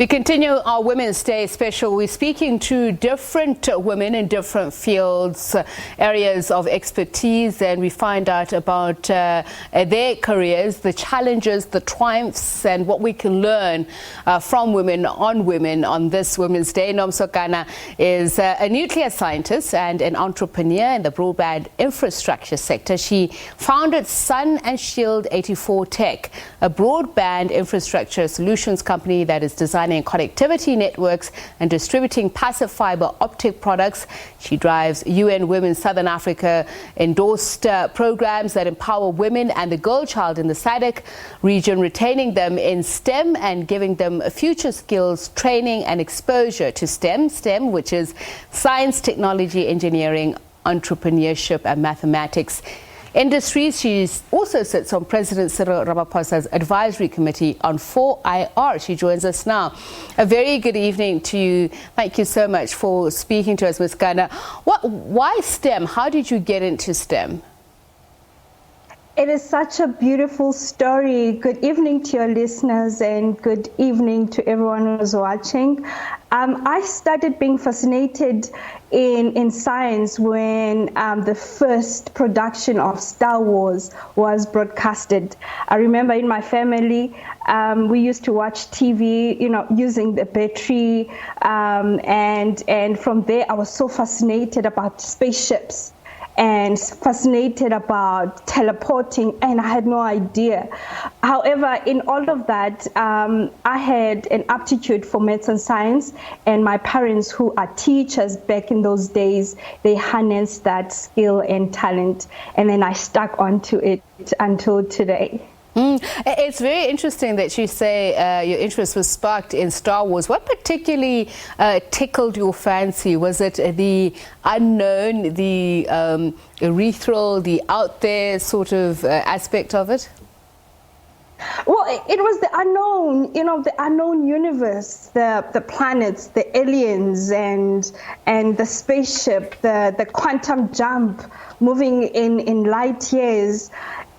We continue our Women's Day special. We're speaking to different women in different fields, areas of expertise, and we find out about their careers, the challenges, the triumphs, and what we can learn from women on this Women's Day. Nomso Kana is a nuclear scientist and an entrepreneur in the broadband infrastructure sector. She founded Sun and Shield 84 Tech, a broadband infrastructure solutions company that is designing connectivity networks and distributing passive fiber optic products. She drives UN Women Southern Africa endorsed programs that empower women and the girl child in the SADC region, retaining them in STEM and giving them future skills, training and exposure to STEM, which is science, technology, engineering, entrepreneurship and mathematics industries. She also sits on President Cyril Ramaphosa's advisory committee on 4IR. She joins us now. A very good evening to you. Thank you so much for speaking to us, Ms. Kana. Why STEM? How did you get into STEM? It is such a beautiful story. Good evening to your listeners and good evening to everyone who's watching. I started being fascinated in science when the first production of Star Wars was broadcasted. I remember in my family, we used to watch TV, using the battery, and from there I was so fascinated about spaceships and fascinated about teleporting, and I had no idea. However, in all of that, I had an aptitude for maths and science, and my parents, who are teachers back in those days, they harnessed that skill and talent, and then I stuck onto it until today. It's very interesting that you say your interest was sparked in Star Wars. What particularly tickled your fancy? Was it the unknown, the ethereal, the out there sort of aspect of it? Well, it was the unknown, the unknown universe, the planets, the aliens, and the spaceship, the quantum jump, moving in light years.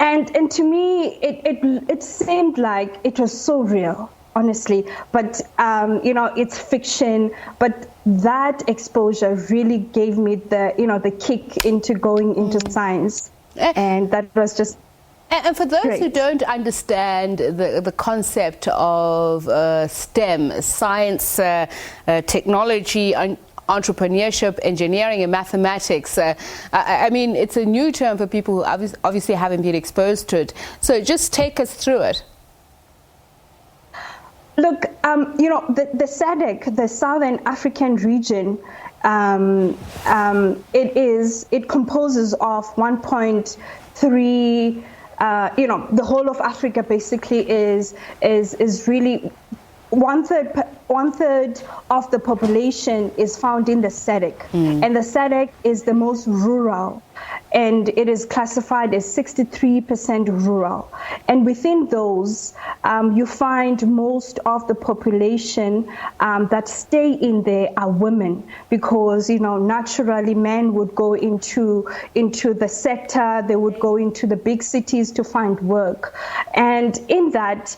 And to me, it seemed like it was so real, honestly. But, it's fiction. But that exposure really gave me the kick into going into science. And that was just... And for those great. who don't understand the concept of STEM, science, technology, entrepreneurship, engineering and mathematics. I mean, it's a new term for people who obviously haven't been exposed to it. So just take us through it. Look, the SADC, the Southern African region, it composes of 1.3, the whole of Africa basically is really one third of the population is found in the SADC, and the SADC is the most rural, and it is classified as 63% rural. And within those, you find most of the population that stay in there are women, because naturally men would go into the sector, they would go into the big cities to find work. And in that,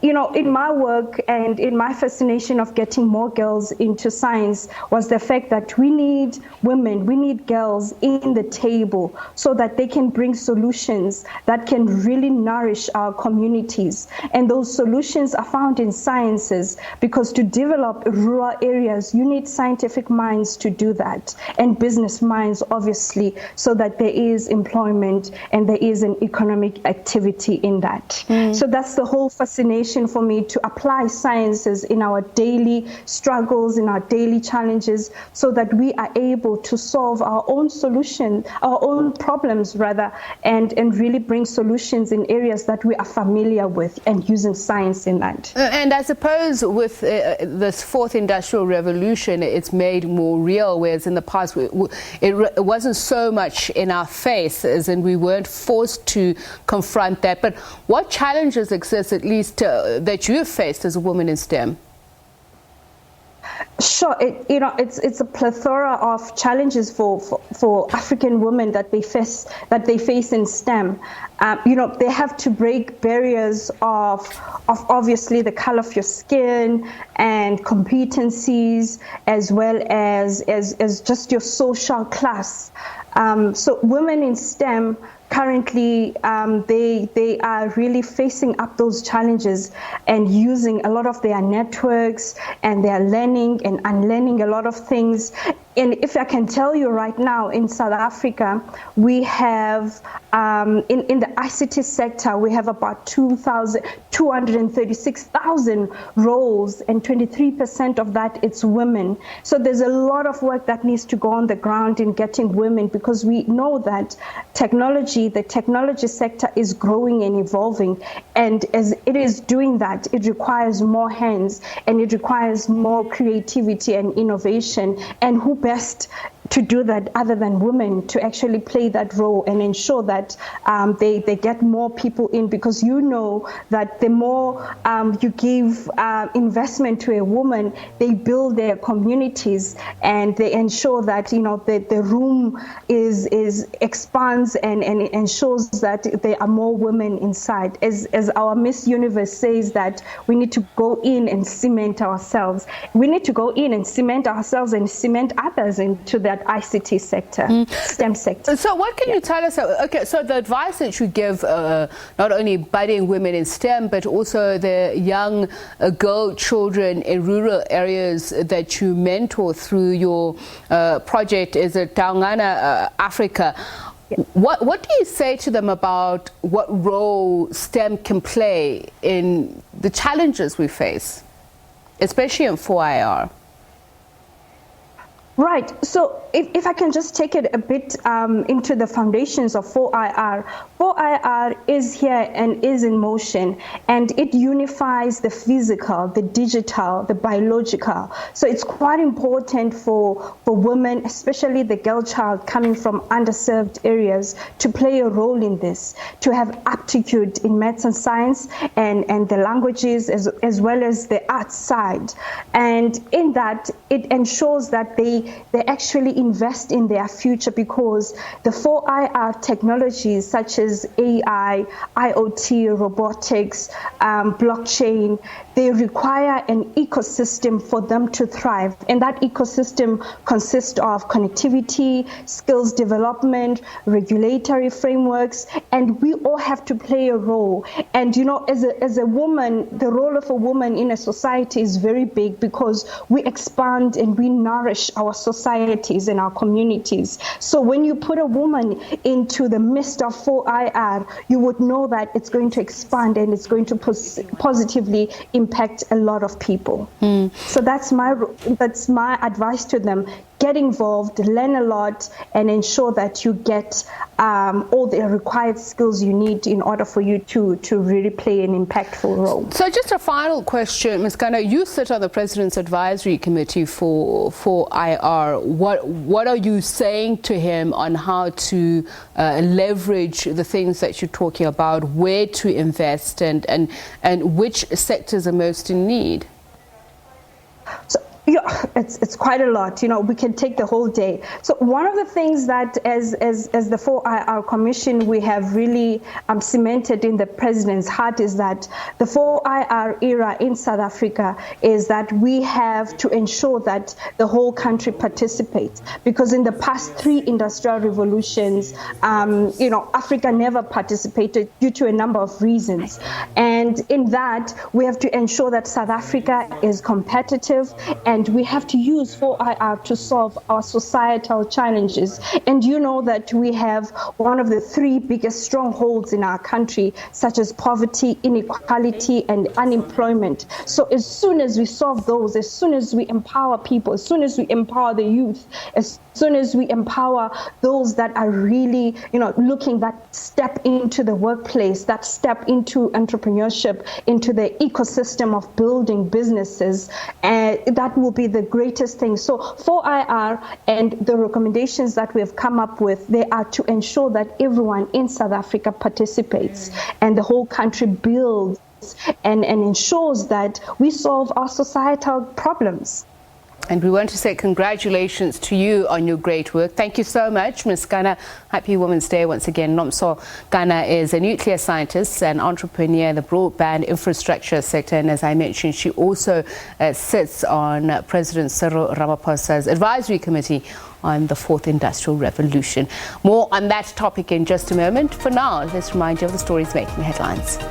in my work and in my fascination of getting more girls into science was the fact that we need women, we need girls in the table so that they can bring solutions that can really nourish our communities. And those solutions are found in sciences, because to develop rural areas, you need scientific minds to do that, and business minds, obviously, so that there is employment and there is an economic activity in that. So that's the whole fascination for me, to apply sciences in our daily struggles, in our daily challenges, so that we are able to solve our own solution, our own problems rather, and really bring solutions in areas that we are familiar with, and using science in that. And I suppose with this fourth industrial revolution, it's made more real, whereas in the past it wasn't so much in our face, as in we weren't forced to confront that. But what challenges exist, at least that you have faced as a woman in STEM? Sure, it's a plethora of challenges for African women that they face in STEM. They have to break barriers of obviously the color of your skin and competencies, as well as just your social class. So women in STEM currently, they are really facing up those challenges and using a lot of their networks, and they are learning and unlearning a lot of things. And if I can tell you right now, in South Africa, we have, in the ICT sector, we have about 236,000 roles, and 23% of that, it's women. So there's a lot of work that needs to go on the ground in getting women, because we know that the technology sector is growing and evolving. And as it is doing that, it requires more hands, and it requires more creativity and innovation. And who best to do that other than women to actually play that role and ensure that they get more people in, because you know that the more you give investment to a woman, they build their communities, and they ensure that the room is expands and ensures that there are more women inside. As our Miss Universe says, that we need to go in and cement ourselves. We need to go in and cement ourselves and cement others into that ICT sector, STEM sector. So what can you tell us? Okay, so the advice that you give not only budding women in STEM, but also the young girl children in rural areas that you mentor through your project, is it Taungana Africa? What do you say to them about what role STEM can play in the challenges we face, especially in 4IR? Right. So if I can just take it a bit into the foundations of 4IR. 4IR is here and is in motion, and it unifies the physical, the digital, the biological. So it's quite important for women, especially the girl child coming from underserved areas, to play a role in this, to have aptitude in maths and science and the languages, as well as the arts side. And in that, it ensures that they actually invest in their future, because the 4IR technologies such as AI, IoT, robotics, blockchain, they require an ecosystem for them to thrive. And that ecosystem consists of connectivity, skills development, regulatory frameworks, and we all have to play a role. And as a woman, the role of a woman in a society is very big, because we expand and we nourish our societies and our communities. So when you put a woman into the midst of 4IR, you would know that it's going to expand and it's going to positively impact a lot of people. So that's my advice to them. Get involved, learn a lot, and ensure that you get all the required skills you need in order for you to really play an impactful role. So just a final question, Ms. Kana, you sit on the President's Advisory Committee for IR. What are you saying to him on how to leverage the things that you're talking about, where to invest, and which sectors are most in need? So, yeah, it's quite a lot. We can take the whole day. So one of the things that as the 4IR Commission we have really cemented in the President's heart is that the 4IR era in South Africa is that we have to ensure that the whole country participates, because in the past 3 industrial revolutions, Africa never participated due to a number of reasons. And in that, we have to ensure that South Africa is competitive, and we have to use 4IR to solve our societal challenges. And you know that we have one of the 3 biggest strongholds in our country, such as poverty, inequality, and unemployment. So as soon as we solve those, as soon as we empower people, as soon as we empower the youth, as soon as we empower those that are really, looking that step into the workplace, that step into entrepreneurship, into the ecosystem of building businesses, that will be the greatest thing. So 4IR and the recommendations that we have come up with, they are to ensure that everyone in South Africa participates and the whole country builds and ensures that we solve our societal problems. And we want to say congratulations to you on your great work. Thank you so much, Ms. Kana. Happy Women's Day once again. Nomso Kana is a nuclear scientist and entrepreneur in the broadband infrastructure sector. And as I mentioned, she also sits on President Cyril Ramaphosa's advisory committee on the fourth industrial revolution. More on that topic in just a moment. For now, let's remind you of the stories making headlines.